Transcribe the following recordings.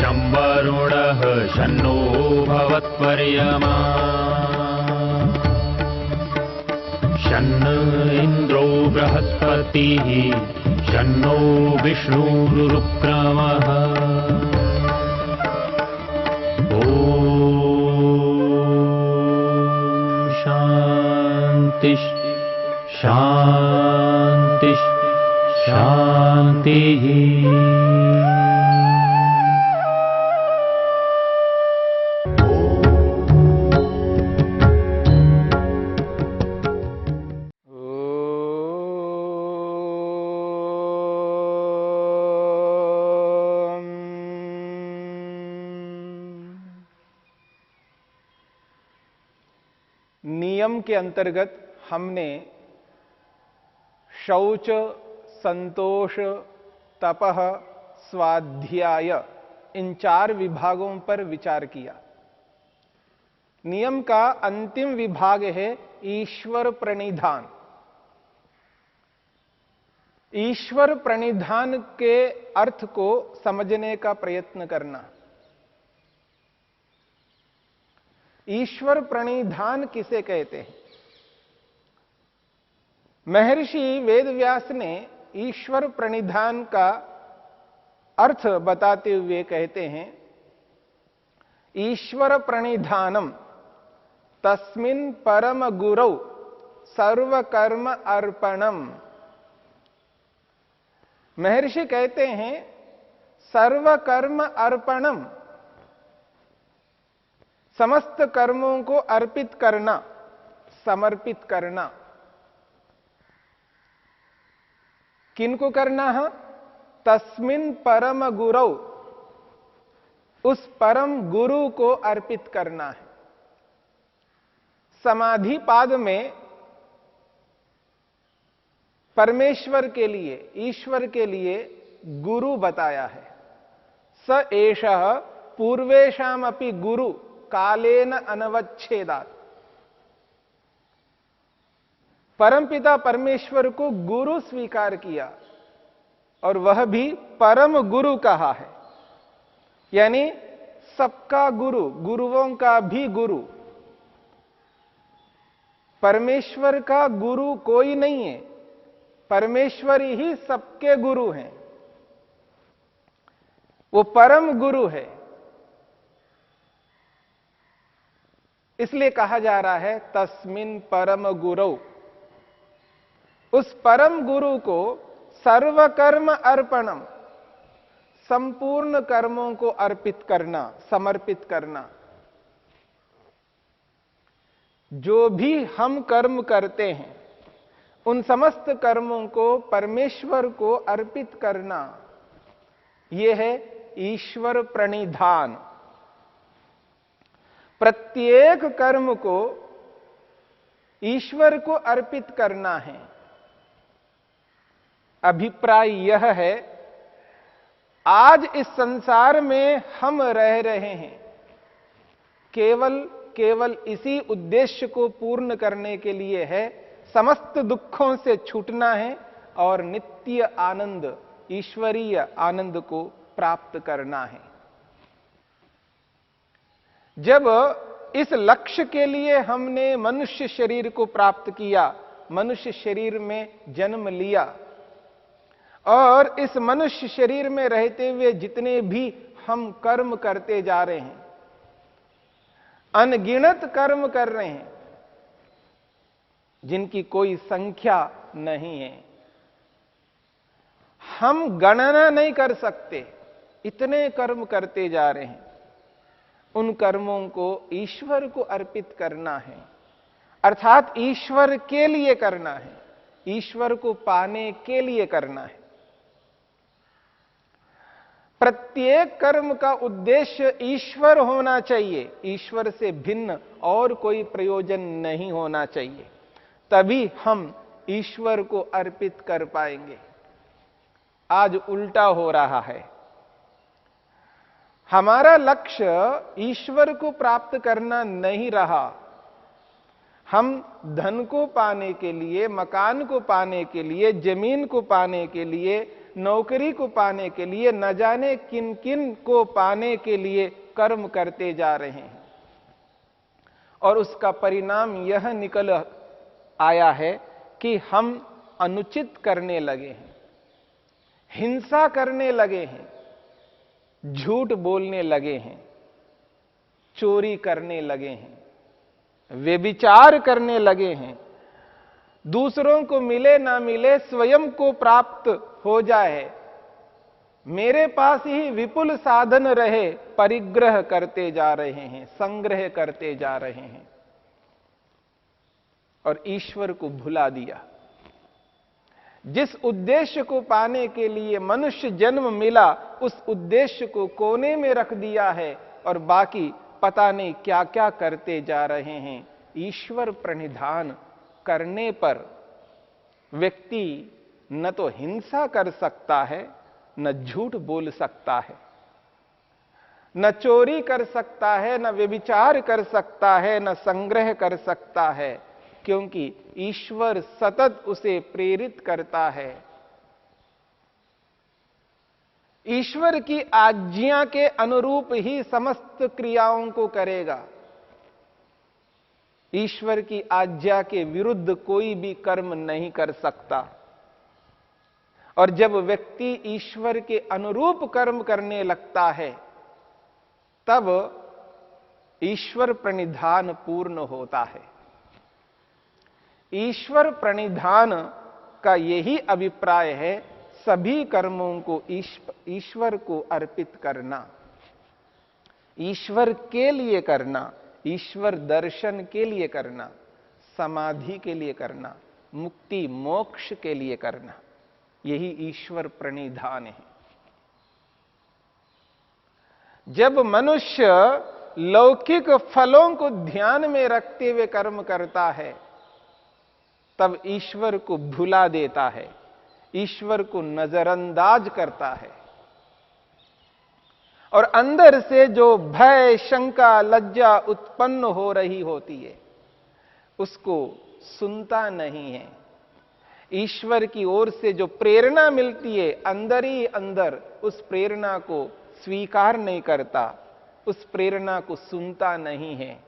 शं वरुणः शन्नो भवत्वर्यमा शन्न इन्द्रो बृहस्पतिः शन्नो विष्णुरुक्रमः ॐ शान्ति शान्ति शान्तिः। नियम के अंतर्गत हमने शौच, संतोष, तपः, स्वाध्याय इन 4 विभागों पर विचार किया। नियम का अंतिम विभाग है ईश्वर प्रणिधान। ईश्वर प्रणिधान के अर्थ को समझने का प्रयत्न करना। ईश्वर प्रणिधान किसे कहते हैं? महर्षि वेदव्यास ने ईश्वर प्रणिधान का अर्थ बताते हुए कहते हैं, ईश्वर प्रणिधानम तस्मिन् परम गुरौ सर्वकर्म अर्पणम। महर्षि कहते हैं सर्वकर्म अर्पणम, समस्त कर्मों को अर्पित करना, समर्पित करना। किनको करना है? तस्मिन् परम गुरौ, उस परम गुरु को अर्पित करना है। समाधि पाद में परमेश्वर के लिए, ईश्वर के लिए गुरु बताया है। स एषः पूर्वेषामपि गुरु कालेन अनवच्छेदात्। परमपिता परमेश्वर को गुरु स्वीकार किया और वह भी परम गुरु कहा है, यानी सबका गुरु, गुरुओं का भी गुरु। परमेश्वर का गुरु कोई नहीं है, परमेश्वर ही सबके गुरु हैं। वो परम गुरु है। इसलिए कहा जा रहा है तस्मिन् परम गुरौ। उस परम गुरु को सर्वकर्म अर्पणम, संपूर्ण कर्मों को अर्पित करना, समर्पित करना। जो भी हम कर्म करते हैं उन समस्त कर्मों को परमेश्वर को अर्पित करना, यह है ईश्वर प्रणिधान। प्रत्येक कर्म को ईश्वर को अर्पित करना है। अभिप्राय यह है, आज इस संसार में हम रह रहे हैं केवल इसी उद्देश्य को पूर्ण करने के लिए है। समस्त दुखों से छूटना है और नित्य आनंद, ईश्वरीय आनंद को प्राप्त करना है। जब इस लक्ष्य के लिए हमने मनुष्य शरीर को प्राप्त किया, मनुष्य शरीर में जन्म लिया, और इस मनुष्य शरीर में रहते हुए जितने भी हम कर्म करते जा रहे हैं, अनगिनत कर्म कर रहे हैं जिनकी कोई संख्या नहीं है, हम गणना नहीं कर सकते, इतने कर्म करते जा रहे हैं। उन कर्मों को ईश्वर को अर्पित करना है, अर्थात ईश्वर के लिए करना है, ईश्वर को पाने के लिए करना है। प्रत्येक कर्म का उद्देश्य ईश्वर होना चाहिए, ईश्वर से भिन्न और कोई प्रयोजन नहीं होना चाहिए, तभी हम ईश्वर को अर्पित कर पाएंगे। आज उल्टा हो रहा है। हमारा लक्ष्य ईश्वर को प्राप्त करना नहीं रहा। हम धन को पाने के लिए, मकान को पाने के लिए, जमीन को पाने के लिए, नौकरी को पाने के लिए, न जाने किन किन को पाने के लिए कर्म करते जा रहे हैं। और उसका परिणाम यह निकल आया है कि हम अनुचित करने लगे हैं, हिंसा करने लगे हैं, झूठ बोलने लगे हैं, चोरी करने लगे हैं, व्यभिचार करने लगे हैं। दूसरों को मिले ना मिले, स्वयं को प्राप्त हो जाए, मेरे पास ही विपुल साधन रहे, परिग्रह करते जा रहे हैं, संग्रह करते जा रहे हैं और ईश्वर को भुला दिया। जिस उद्देश्य को पाने के लिए मनुष्य जन्म मिला, उस उद्देश्य को कोने में रख दिया है और बाकी पता नहीं क्या क्या करते जा रहे हैं। ईश्वर प्रणिधान करने पर व्यक्ति न तो हिंसा कर सकता है, न झूठ बोल सकता है, न चोरी कर सकता है, न व्यभिचार कर सकता है, न संग्रह कर सकता है, क्योंकि ईश्वर सतत उसे प्रेरित करता है। ईश्वर की आज्ञा के अनुरूप ही समस्त क्रियाओं को करेगा। ईश्वर की आज्ञा के विरुद्ध कोई भी कर्म नहीं कर सकता। और जब व्यक्ति ईश्वर के अनुरूप कर्म करने लगता है, तब ईश्वर प्रणिधान पूर्ण होता है। ईश्वर प्रणिधान का यही अभिप्राय है, सभी कर्मों को ईश्वर को अर्पित करना, ईश्वर के लिए करना, ईश्वर दर्शन के लिए करना, समाधि के लिए करना, मुक्ति मोक्ष के लिए करना, यही ईश्वर प्रणिधान है। जब मनुष्य लौकिक फलों को ध्यान में रखते हुए कर्म करता है, तब ईश्वर को भुला देता है, ईश्वर को नजरअंदाज करता है और अंदर से जो भय, शंका, लज्जा उत्पन्न हो रही होती है, उसको सुनता नहीं है। ईश्वर की ओर से जो प्रेरणा मिलती है, अंदर ही अंदर उस प्रेरणा को स्वीकार नहीं करता, उस प्रेरणा को सुनता नहीं है।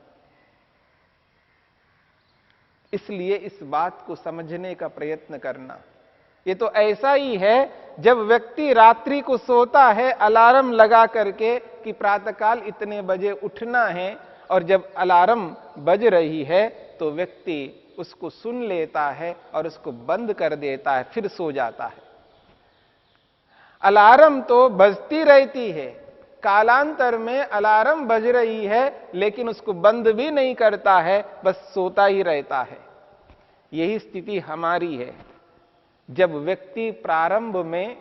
इसलिए इस बात को समझने का प्रयत्न करना। ये तो ऐसा ही है जब व्यक्ति रात्रि को सोता है अलार्म लगा करके कि प्रातःकाल इतने बजे उठना है, और जब अलार्म बज रही है तो व्यक्ति उसको सुन लेता है और उसको बंद कर देता है, फिर सो जाता है। अलार्म तो बजती रहती है, कालांतर में अलार्म बज रही है, लेकिन उसको बंद भी नहीं करता है, बस सोता ही रहता है। यही स्थिति हमारी है। जब व्यक्ति प्रारंभ में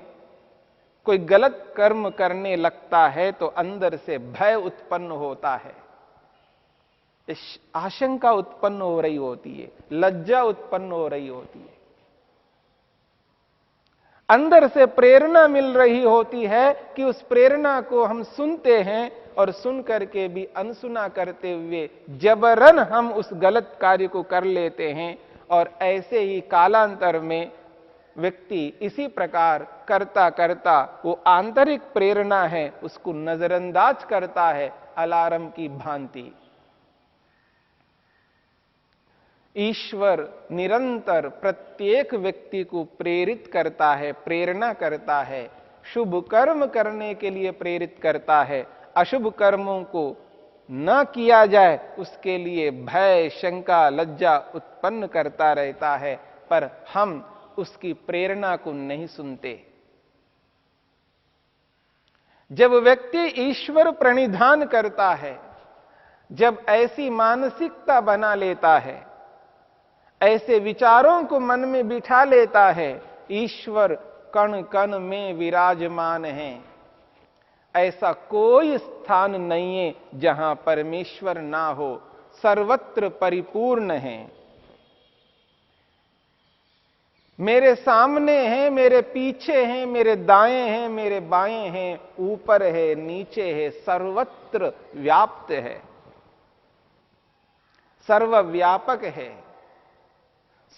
कोई गलत कर्म करने लगता है तो अंदर से भय उत्पन्न होता है, आशंका उत्पन्न हो रही होती है, लज्जा उत्पन्न हो रही होती है, अंदर से प्रेरणा मिल रही होती है कि उस प्रेरणा को हम सुनते हैं और सुन करके भी अनसुना करते हुए जबरन हम उस गलत कार्य को कर लेते हैं। और ऐसे ही कालांतर में व्यक्ति इसी प्रकार करता करता वो आंतरिक प्रेरणा है उसको नजरअंदाज करता है, अलार्म की भांति। ईश्वर निरंतर प्रत्येक व्यक्ति को प्रेरित करता है, प्रेरणा करता है, शुभ कर्म करने के लिए प्रेरित करता है। अशुभ कर्मों को न किया जाए उसके लिए भय, शंका, लज्जा उत्पन्न करता रहता है, पर हम उसकी प्रेरणा को नहीं सुनते। जब व्यक्ति ईश्वर प्रणिधान करता है, जब ऐसी मानसिकता बना लेता है, ऐसे विचारों को मन में बिठा लेता है, ईश्वर कण कण में विराजमान है, ऐसा कोई स्थान नहीं है जहां परमेश्वर ना हो, सर्वत्र परिपूर्ण है। मेरे सामने है, मेरे पीछे हैं, मेरे दाएं हैं, मेरे बाएं हैं, ऊपर है, नीचे है, सर्वत्र व्याप्त है, सर्वव्यापक है,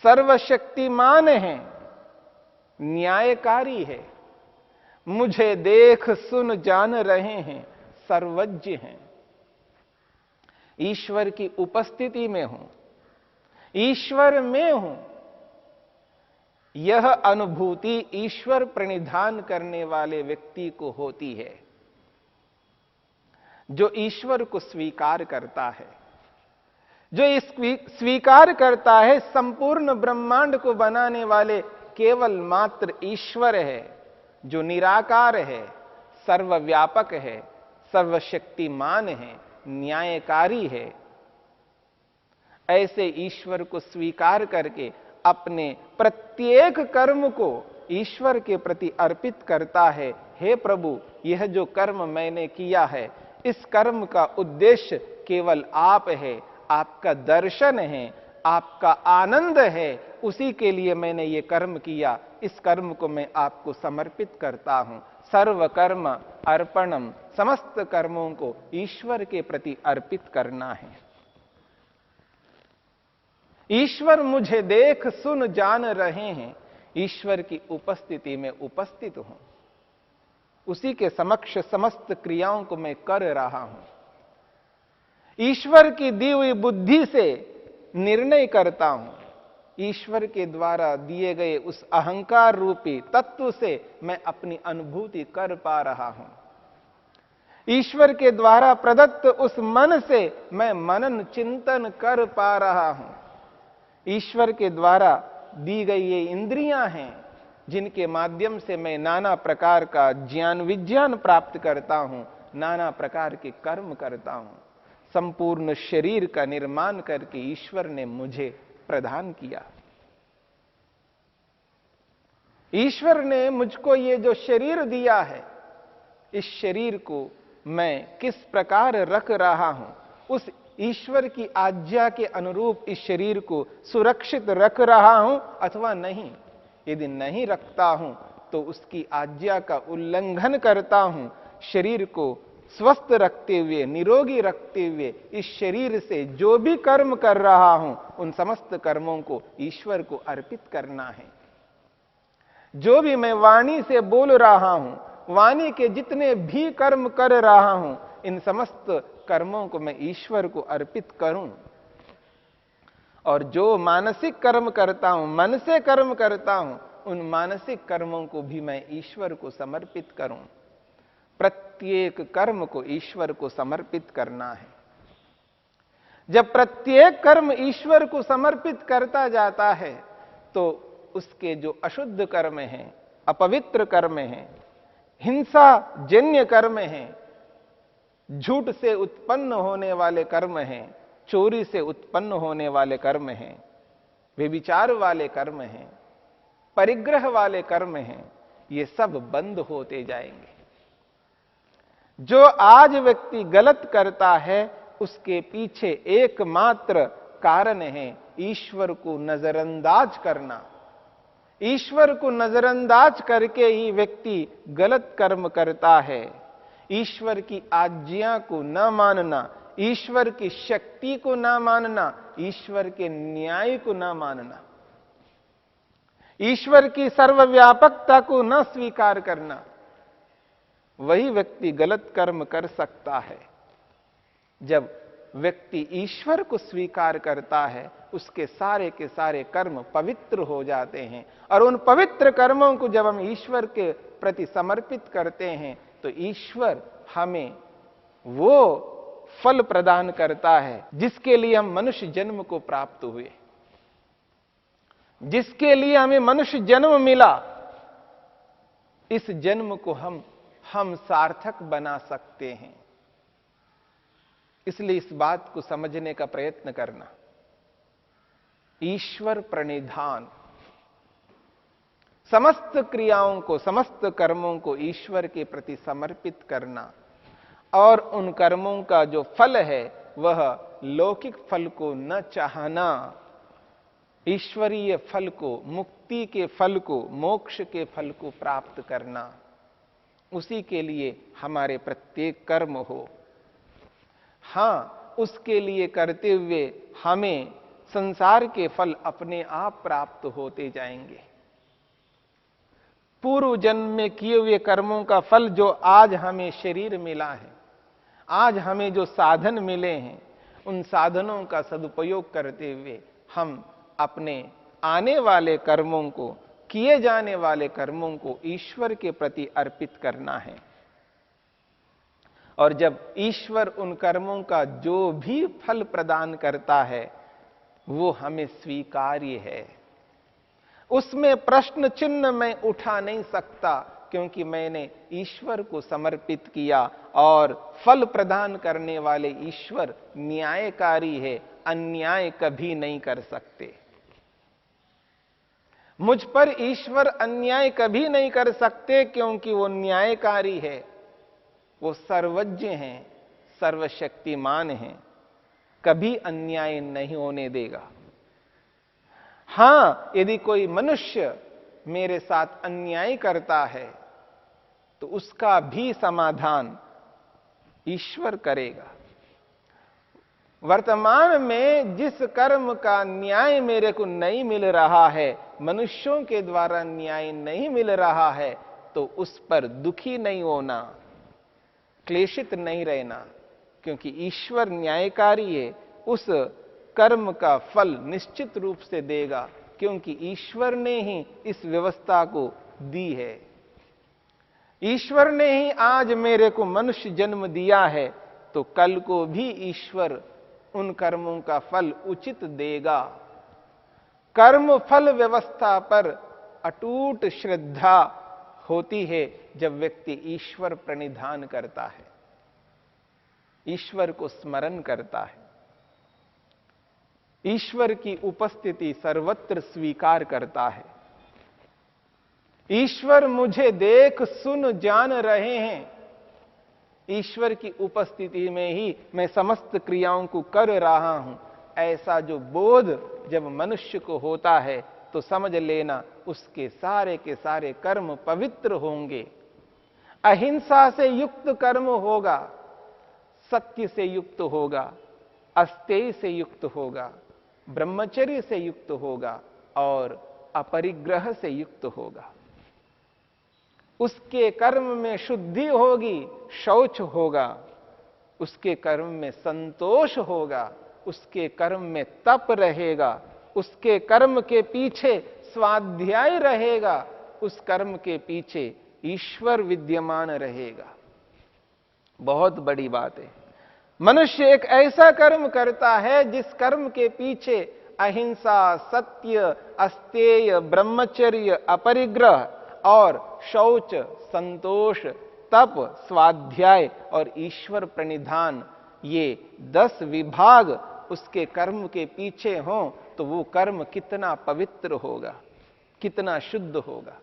सर्वशक्तिमान है, न्यायकारी है, मुझे देख सुन जान रहे हैं, सर्वज्ञ हैं। ईश्वर की उपस्थिति में हूं, ईश्वर में हूं, यह अनुभूति ईश्वर प्रणिधान करने वाले व्यक्ति को होती है। जो ईश्वर को स्वीकार करता है, जो इस स्वीकार करता है संपूर्ण ब्रह्मांड को बनाने वाले केवल मात्र ईश्वर है, जो निराकार है, सर्वव्यापक है, सर्वशक्तिमान है, न्यायकारी है। ऐसे ईश्वर को स्वीकार करके अपने प्रत्येक कर्म को ईश्वर के प्रति अर्पित करता है। हे प्रभु, यह जो कर्म मैंने किया है, इस कर्म का उद्देश्य केवल आप है, आपका दर्शन है, आपका आनंद है, उसी के लिए मैंने ये कर्म किया। इस कर्म को मैं आपको समर्पित करता हूं। सर्व कर्म अर्पणम, समस्त कर्मों को ईश्वर के प्रति अर्पित करना है। ईश्वर मुझे देख सुन जान रहे हैं, ईश्वर की उपस्थिति में उपस्थित हूं, उसी के समक्ष समस्त क्रियाओं को मैं कर रहा हूं। ईश्वर की दी हुई बुद्धि से निर्णय करता हूं, ईश्वर के द्वारा दिए गए उस अहंकार रूपी तत्व से मैं अपनी अनुभूति कर पा रहा हूं। ईश्वर के द्वारा प्रदत्त उस मन से मैं मनन चिंतन कर पा रहा हूं। ईश्वर के द्वारा दी गई ये इंद्रियां हैं, जिनके माध्यम से मैं नाना प्रकार का ज्ञान विज्ञान प्राप्त करता हूं, नाना प्रकार के कर्म करता हूं। संपूर्ण शरीर का निर्माण करके ईश्वर ने मुझे प्रदान किया। ईश्वर ने मुझको ये जो शरीर दिया है, इस शरीर को मैं किस प्रकार रख रहा हूं, उस ईश्वर की आज्ञा के अनुरूप इस शरीर को सुरक्षित रख रहा हूं अथवा नहीं। यदि नहीं रखता हूं तो उसकी आज्ञा का उल्लंघन करता हूं। शरीर को स्वस्थ रखते हुए, निरोगी रखते हुए इस शरीर से जो भी कर्म कर रहा हूं, उन समस्त कर्मों को ईश्वर को अर्पित करना है। जो भी मैं वाणी से बोल रहा हूं, वाणी के जितने भी कर्म कर रहा हूं, इन समस्त कर्मों को मैं ईश्वर को अर्पित करूं। और जो मानसिक कर्म करता हूं, मन से कर्म करता हूं, उन मानसिक कर्मों को भी मैं ईश्वर को समर्पित करूं। प्रत्येक कर्म को ईश्वर को समर्पित करना है। जब प्रत्येक कर्म ईश्वर को समर्पित करता जाता है, तो उसके जो अशुद्ध कर्म हैं, अपवित्र कर्म हैं, हिंसा जन्य कर्म हैं, झूठ से उत्पन्न होने वाले कर्म हैं, चोरी से उत्पन्न होने वाले कर्म हैं, व्यभिचार वाले कर्म हैं, परिग्रह वाले कर्म हैं, ये सब बंद होते जाएंगे। जो आज व्यक्ति गलत करता है, उसके पीछे एकमात्र कारण है ईश्वर को नजरअंदाज करना। ईश्वर को नजरअंदाज करके ही व्यक्ति गलत कर्म करता है। ईश्वर की आज्ञा को न मानना, ईश्वर की शक्ति को न मानना, ईश्वर के न्याय को न मानना, ईश्वर की सर्वव्यापकता को न स्वीकार करना, वही व्यक्ति गलत कर्म कर सकता है। जब व्यक्ति ईश्वर को स्वीकार करता है, उसके सारे के सारे कर्म पवित्र हो जाते हैं। और उन पवित्र कर्मों को जब हम ईश्वर के प्रति समर्पित करते हैं, तो ईश्वर हमें वो फल प्रदान करता है जिसके लिए हम मनुष्य जन्म को प्राप्त हुए, जिसके लिए हमें मनुष्य जन्म मिला। इस जन्म को हम सार्थक बना सकते हैं। इसलिए इस बात को समझने का प्रयत्न करना। ईश्वर प्रणिधान, समस्त क्रियाओं को, समस्त कर्मों को ईश्वर के प्रति समर्पित करना, और उन कर्मों का जो फल है वह लौकिक फल को न चाहना, ईश्वरीय फल को, मुक्ति के फल को, मोक्ष के फल को प्राप्त करना, उसी के लिए हमारे प्रत्येक कर्म हो। हां, उसके लिए करते हुए हमें संसार के फल अपने आप प्राप्त होते जाएंगे। पूर्व जन्म में किए हुए कर्मों का फल जो आज हमें शरीर मिला है, आज हमें जो साधन मिले हैं, उन साधनों का सदुपयोग करते हुए हम अपने आने वाले कर्मों को, किए जाने वाले कर्मों को ईश्वर के प्रति अर्पित करना है। और जब ईश्वर उन कर्मों का जो भी फल प्रदान करता है वो हमें स्वीकार्य है, उसमें प्रश्न चिन्ह मैं उठा नहीं सकता, क्योंकि मैंने ईश्वर को समर्पित किया और फल प्रदान करने वाले ईश्वर न्यायकारी है, अन्याय कभी नहीं कर सकते। मुझ पर ईश्वर अन्याय कभी नहीं कर सकते, क्योंकि वो न्यायकारी है, वो सर्वज्ञ हैं, सर्वशक्तिमान हैं, कभी अन्याय नहीं होने देगा। हां, यदि कोई मनुष्य मेरे साथ अन्याय करता है तो उसका भी समाधान ईश्वर करेगा। वर्तमान में जिस कर्म का न्याय मेरे को नहीं मिल रहा है, मनुष्यों के द्वारा न्याय नहीं मिल रहा है, तो उस पर दुखी नहीं होना, क्लेशित नहीं रहना, क्योंकि ईश्वर न्यायकारी है। उस कर्म का फल निश्चित रूप से देगा, क्योंकि ईश्वर ने ही इस व्यवस्था को दी है। ईश्वर ने ही आज मेरे को मनुष्य जन्म दिया है, तो कल को भी ईश्वर उन कर्मों का फल उचित देगा। कर्म फल व्यवस्था पर अटूट श्रद्धा होती है जब व्यक्ति ईश्वर प्रणिधान करता है, ईश्वर को स्मरण करता है, ईश्वर की उपस्थिति सर्वत्र स्वीकार करता है। ईश्वर मुझे देख सुन जान रहे हैं, ईश्वर की उपस्थिति में ही मैं समस्त क्रियाओं को कर रहा हूं, ऐसा जो बोध जब मनुष्य को होता है तो समझ लेना उसके सारे के सारे कर्म पवित्र होंगे। अहिंसा से युक्त कर्म होगा, सत्य से युक्त होगा, अस्तेय से युक्त होगा, ब्रह्मचर्य से युक्त होगा और अपरिग्रह से युक्त होगा। उसके कर्म में शुद्धि होगी, शौच होगा, उसके कर्म में संतोष होगा, उसके कर्म में तप रहेगा, उसके कर्म के पीछे स्वाध्याय रहेगा, उस कर्म के पीछे ईश्वर विद्यमान रहेगा। बहुत बड़ी बात है। मनुष्य एक ऐसा कर्म करता है जिस कर्म के पीछे अहिंसा, सत्य, अस्तेय, ब्रह्मचर्य, अपरिग्रह और शौच, संतोष, तप, स्वाध्याय और ईश्वर प्रणिधान, ये 10 विभाग उसके कर्म के पीछे हों तो वो कर्म कितना पवित्र होगा, कितना शुद्ध होगा।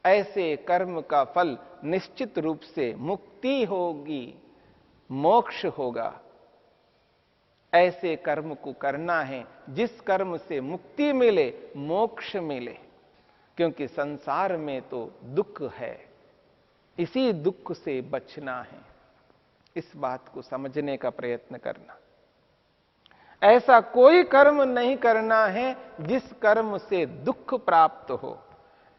ऐसे कर्म का फल निश्चित रूप से मुक्ति होगी, मोक्ष होगा। ऐसे कर्म को करना है जिस कर्म से मुक्ति मिले, मोक्ष मिले, क्योंकि संसार में तो दुख है, इसी दुख से बचना है। इस बात को समझने का प्रयत्न करना। ऐसा कोई कर्म नहीं करना है जिस कर्म से दुख प्राप्त हो,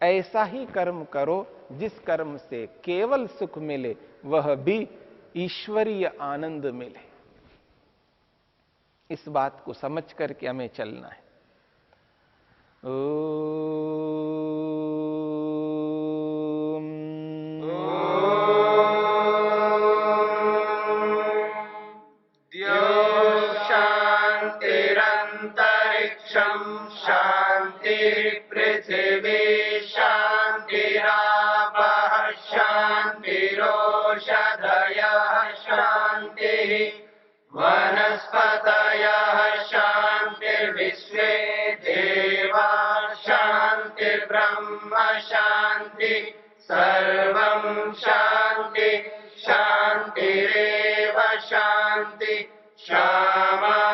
ऐसा ही कर्म करो जिस कर्म से केवल सुख मिले, वह भी ईश्वरीय आनंद मिले। इस बात को समझ करके हमें चलना है। शांतिरंतरिक्षं शांति पृथिवी शांतिरापः शांतिरोषधयः शांतिः वनस्पतयः शांतिर्विश्वे देवा शांतिर्ब्रह्म शांति सर्वं शांति शांतिरेव शांति क्षमा